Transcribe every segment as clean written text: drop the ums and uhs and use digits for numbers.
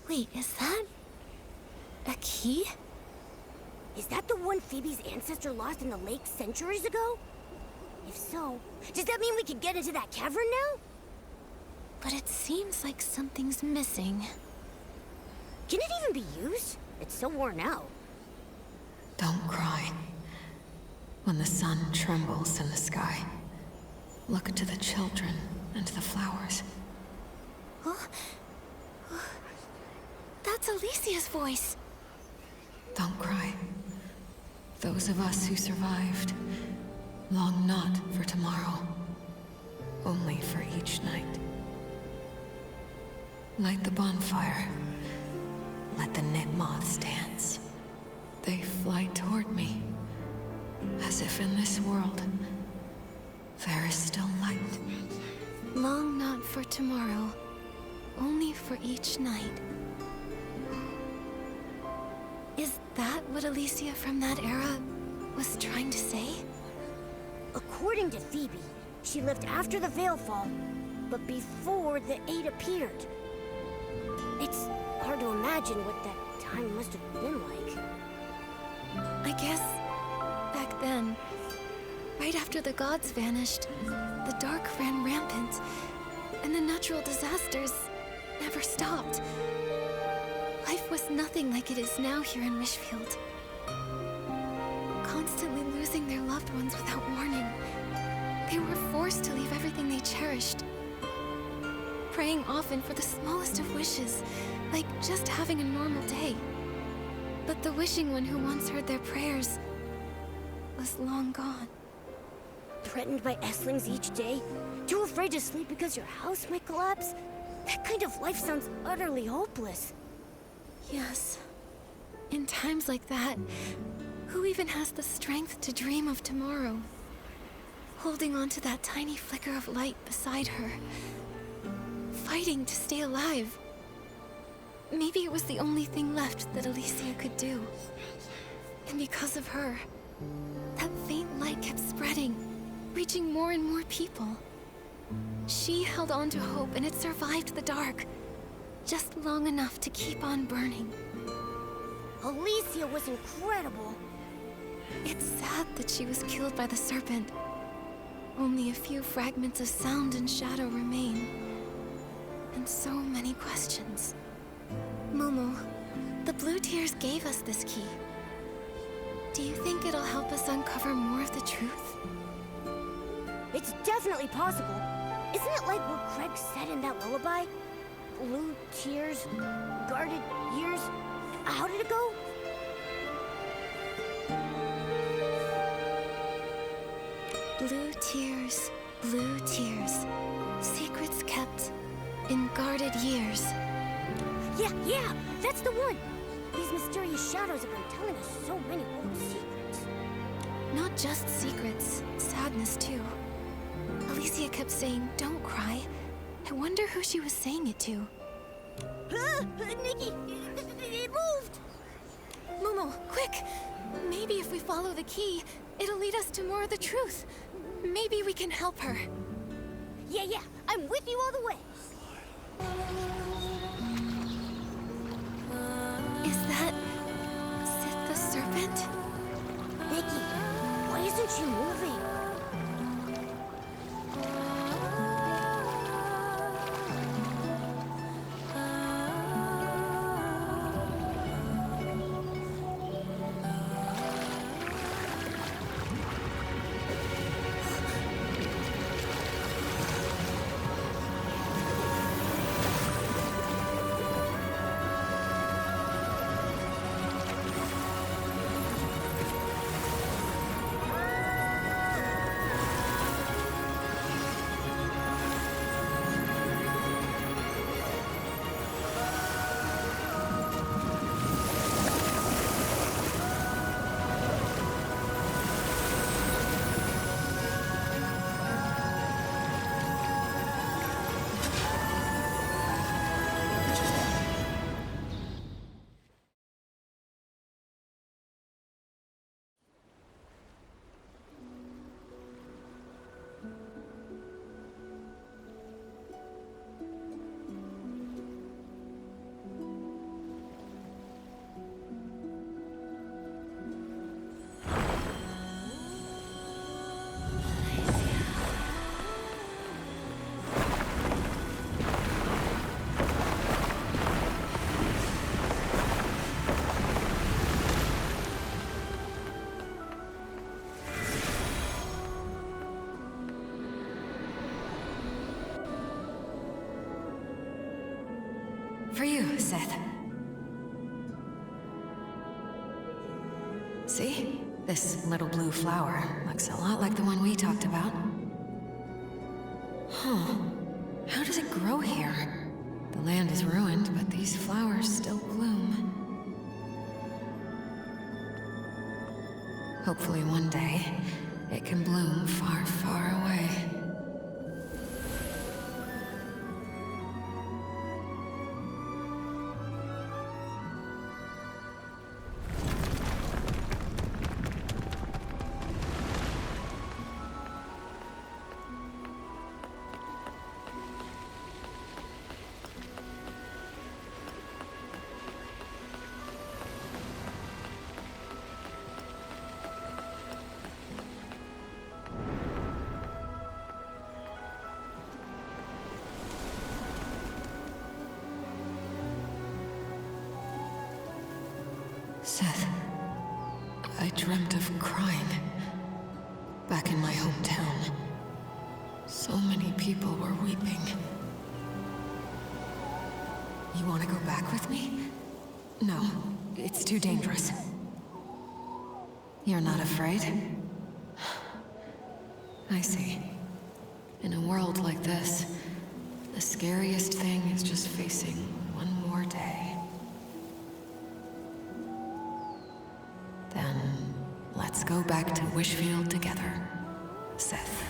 Wait, is that a key? Is that the one Phoebe's ancestor lost in the lake centuries ago? If so, does that mean we can get into that cavern now? But it seems like something's missing. Can it even be used? It's so worn out. Don't cry. When the sun trembles in the sky, look to the children and the flowers. Huh? That's Alicia's voice. Don't cry. Those of us who survived long not for tomorrow, only for each night. Light the bonfire. Let the knit moths dance. They fly toward me, as if in this world there is still light. Long not for tomorrow, only for each night. Is that what Alicia from that era was trying to say? According to Phoebe, she lived after the Veilfall, but before the Eight appeared. It's hard to imagine what that time must have been like. I guess back then, right after the gods vanished, the dark ran rampant, and the natural disasters never stopped. Life was nothing like it is now here in Wishfield. Constantly losing their loved ones without warning, they were forced to leave everything they cherished. Praying often for the smallest of wishes, like just having a normal day. But the wishing one who once heard their prayers was long gone. Threatened by Esslings each day? Too afraid to sleep because your house might collapse? That kind of life sounds utterly hopeless. Yes. In times like that, who even has the strength to dream of tomorrow? Holding on to that tiny flicker of light beside her. Fighting to stay alive. Maybe it was the only thing left that Alicia could do. And because of her, that faint light kept spreading, reaching more and more people. She held on to hope and it survived the dark, just long enough to keep on burning. Alicia was incredible. It's sad that she was killed by the Serpent. Only a few fragments of sound and shadow remain. And so many questions. Momo, the Blue Tears gave us this key. Do you think it'll help us uncover more of the truth? It's definitely possible. Isn't it like what Craig said in that lullaby? Blue tears, guarded years. How did it go? Blue tears, secrets kept in guarded years. Yeah, that's the one! These mysterious shadows have been telling us so many old secrets. Not just secrets, sadness too. Alicia kept saying, "Don't cry." I wonder who she was saying it to. Nikki, it moved! Momo, quick! Maybe if we follow the key, it'll lead us to more of the truth. Maybe we can help her. Yeah, I'm with you all the way. Is that Sith the Serpent? Nikki, why isn't she moving? for you, Sith. See? This little blue flower looks a lot like the one we talked about. Huh. How does it grow here? The land is ruined, but these flowers still bloom. Hopefully one day, it can bloom far, far away. Seth, I dreamt of crying. Back in my hometown. So many people were weeping. You want to go back with me? No, it's too dangerous. You're not afraid? I see. In a world like this, the scariest thing is just facing one more day. Then, let's go back to Wishfield together, Seth.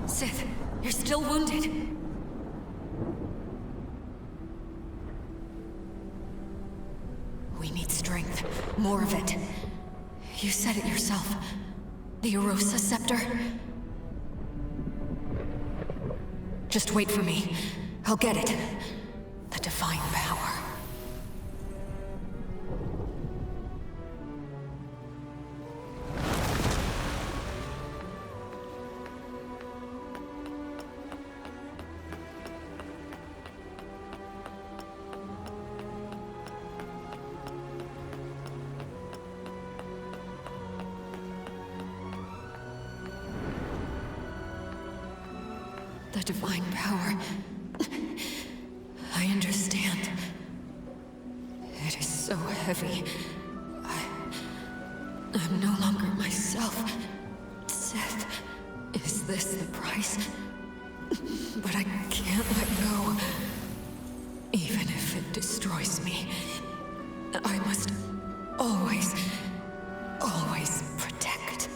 Sith, you're still wounded. We need strength. More of it. You said it yourself. The Erosa Scepter. Just wait for me. I'll get it. The divine power. The divine power. I understand. It is so heavy. I'm no longer myself. Seth, is this the price? But I can't let go. Even if it destroys me, I must always, always protect.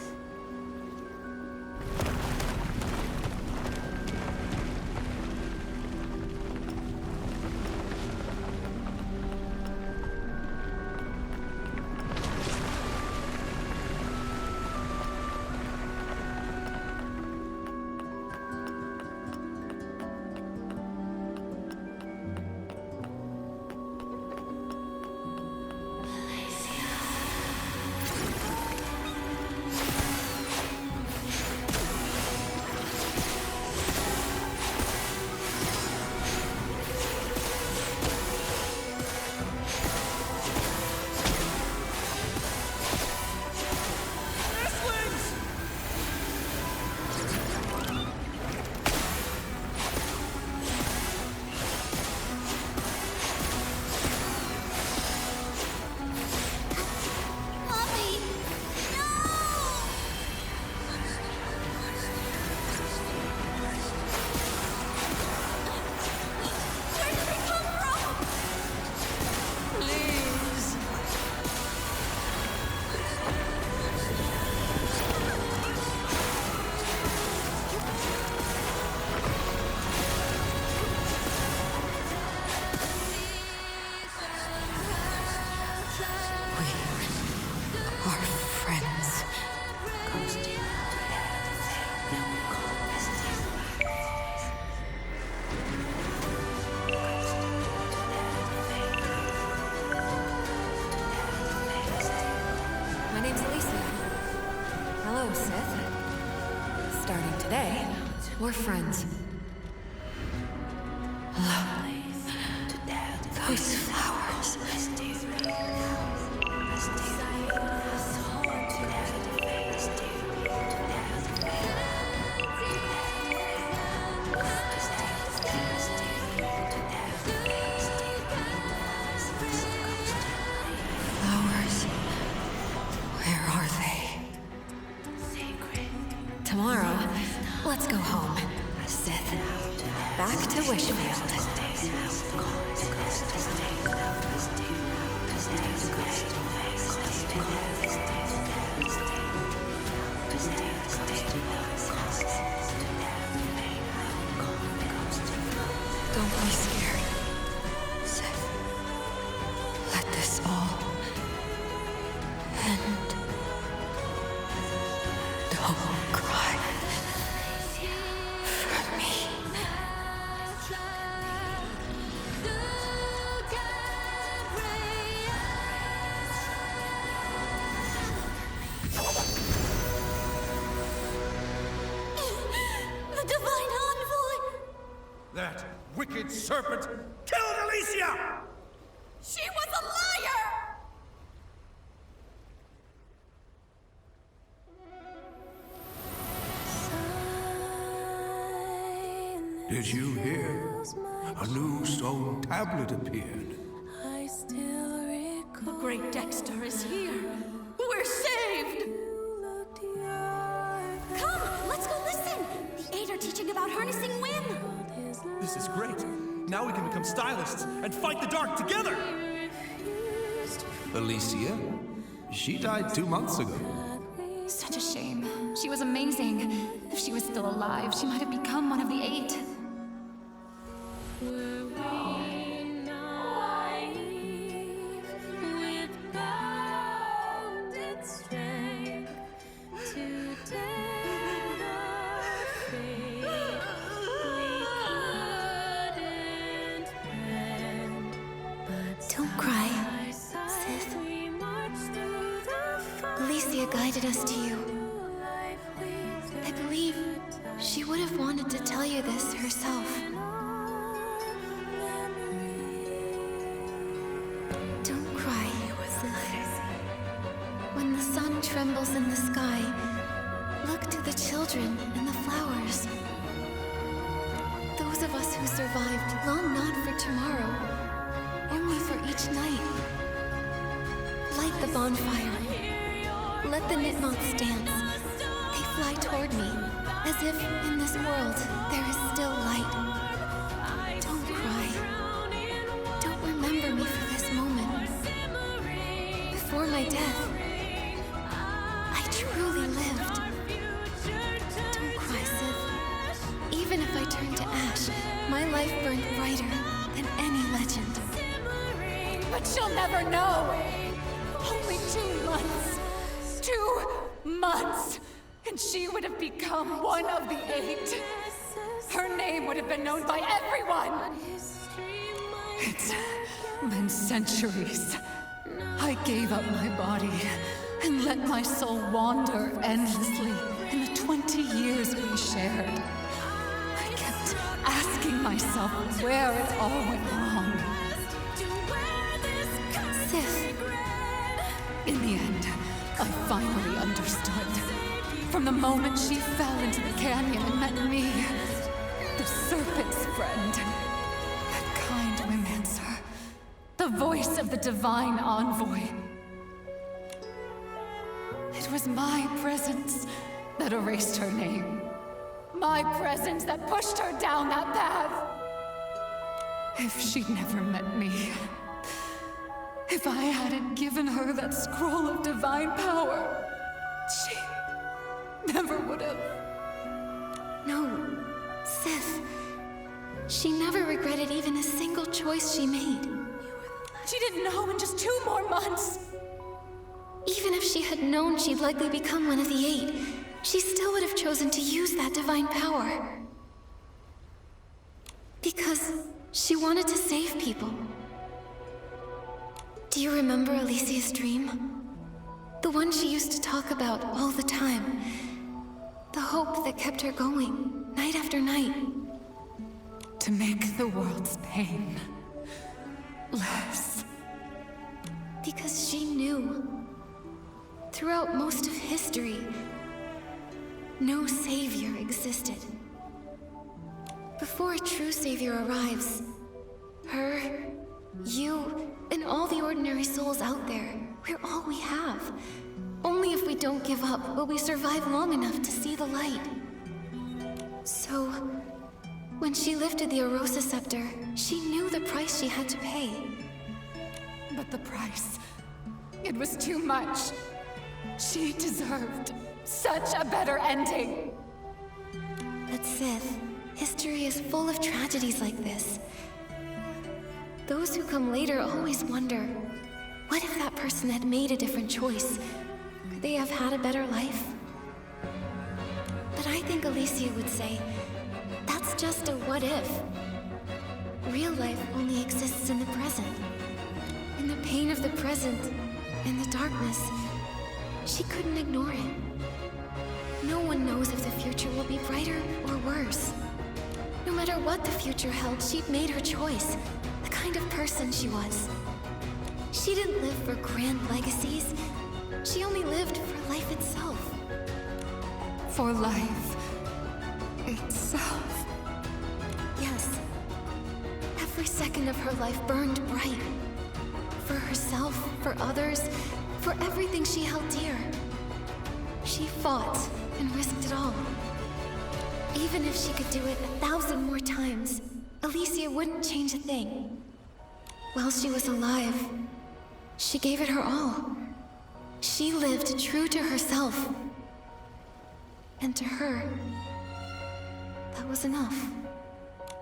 today, we're friends. Look, those flowers. Flowers. Where are they? Tomorrow, let's go home. Sith, back to Wishfield. Don't be scared, Sith. Let this all end. Don't cry for me. The Divine Envoy! That wicked serpent killed Alicia! She was a liar! Did you hear? A new stone tablet appeared. The great Dexter is here. We're saved! Come, let's go listen! The Eight are teaching about harnessing whim. This is great. Now we can become stylists and fight the dark together! Alicia? She died 2 months ago. Such a shame. She was amazing. If she was still alive, she might have become one of the Eight. Don't cry, Sith. Alicia guided us to you. I believe she would have wanted to tell you this herself. Don't cry, Sith. When the sun trembles in the sky, look to the children and the flowers. Those of us who survived long not for tomorrow, only for each night. Light the bonfire. Let the knitmoths dance. They fly toward me, as if in this world there is still light. Don't cry. Don't remember me for this moment. Before my death, I truly lived. Don't cry, Sith. Even if I turn to ash, my life burned brighter than any legend. But she'll never know! Only 2 months! 2 months! And she would have become one of the Eight. Her name would have been known by everyone! It's been centuries. I gave up my body and let my soul wander endlessly in the 20 years we shared. I kept asking myself where it all went wrong. Sith, In the end, I finally understood. From the moment she fell into the canyon and met me, the Serpent's friend, that kind romancer, the voice of the Divine Envoy. It was my presence that erased her name. My presence that pushed her down that path. If she'd never met me, if I hadn't given her that scroll of divine power, she never would have. no, Sith. She never regretted even a single choice she made. She didn't know in just 2 more months. Even if she had known she'd likely become one of the Eight, she still would have chosen to use that divine power. Because she wanted to save people. Do you remember Alicia's dream? The one she used to talk about all the time. The hope that kept her going, night after night. To make the world's pain less. Because she knew, throughout most of history, no savior existed. Before a true savior arrives, her, you, and all the ordinary souls out there, we're all we have. Only if we don't give up will we survive long enough to see the light. So, when she lifted the Arosa scepter, she knew the price she had to pay. But the price, it was too much. She deserved such a better ending. But Sith, history is full of tragedies like this. Those who come later always wonder, what if that person had made a different choice? Could they have had a better life? But I think Alicia would say, that's just a what if. Real life only exists in the present. In the pain of the present, in the darkness, she couldn't ignore it. No one knows if the future will be brighter or worse. No matter what the future held, she'd made her choice. The kind of person she was. She didn't live for grand legacies. She only lived for life itself. For life itself. Yes. Every second of her life burned bright. For herself, for others, for everything she held dear. She fought and risked it all. Even if she could do it 1,000 more times, Alicia wouldn't change a thing. While she was alive, she gave it her all. She lived true to herself. And to her, that was enough.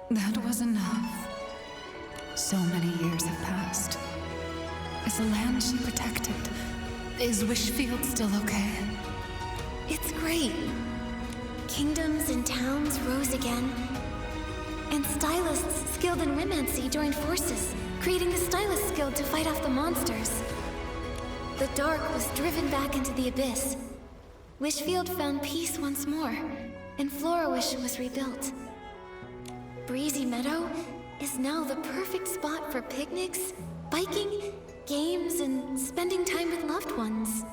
That was enough. So many years have passed. Is the land she protected, is Wishfield still okay? It's great. Kingdoms and towns rose again. And stylists skilled in Rimancy joined forces, creating the Stylist Guild to fight off the monsters. The dark was driven back into the abyss. Wishfield found peace once more, and Florawish was rebuilt. Breezy Meadow is now the perfect spot for picnics, biking, games, and spending time with loved ones.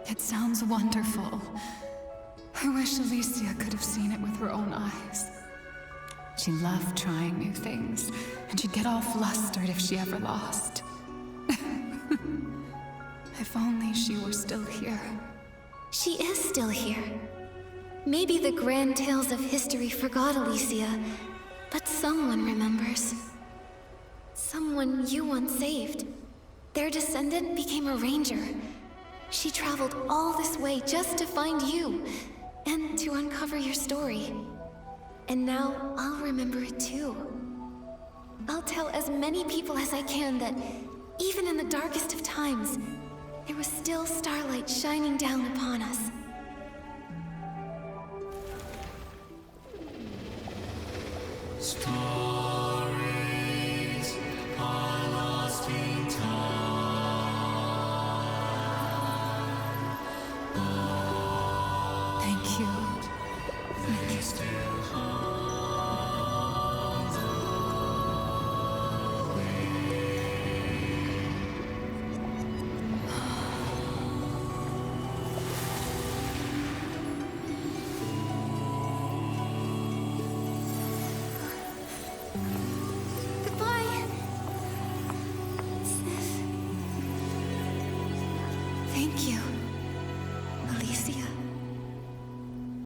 It sounds wonderful. I wish Alicia could have seen it with her own eyes. She loved trying new things, and she'd get all flustered if she ever lost. If only she were still here. She is still here. Maybe the grand tales of history forgot Alicia, but someone remembers. Someone you once saved. Their descendant became a ranger. She traveled all this way just to find you, and to uncover your story. And now I'll remember it too. I'll tell as many people as I can that, even in the darkest of times, there was still starlight shining down upon us. Star.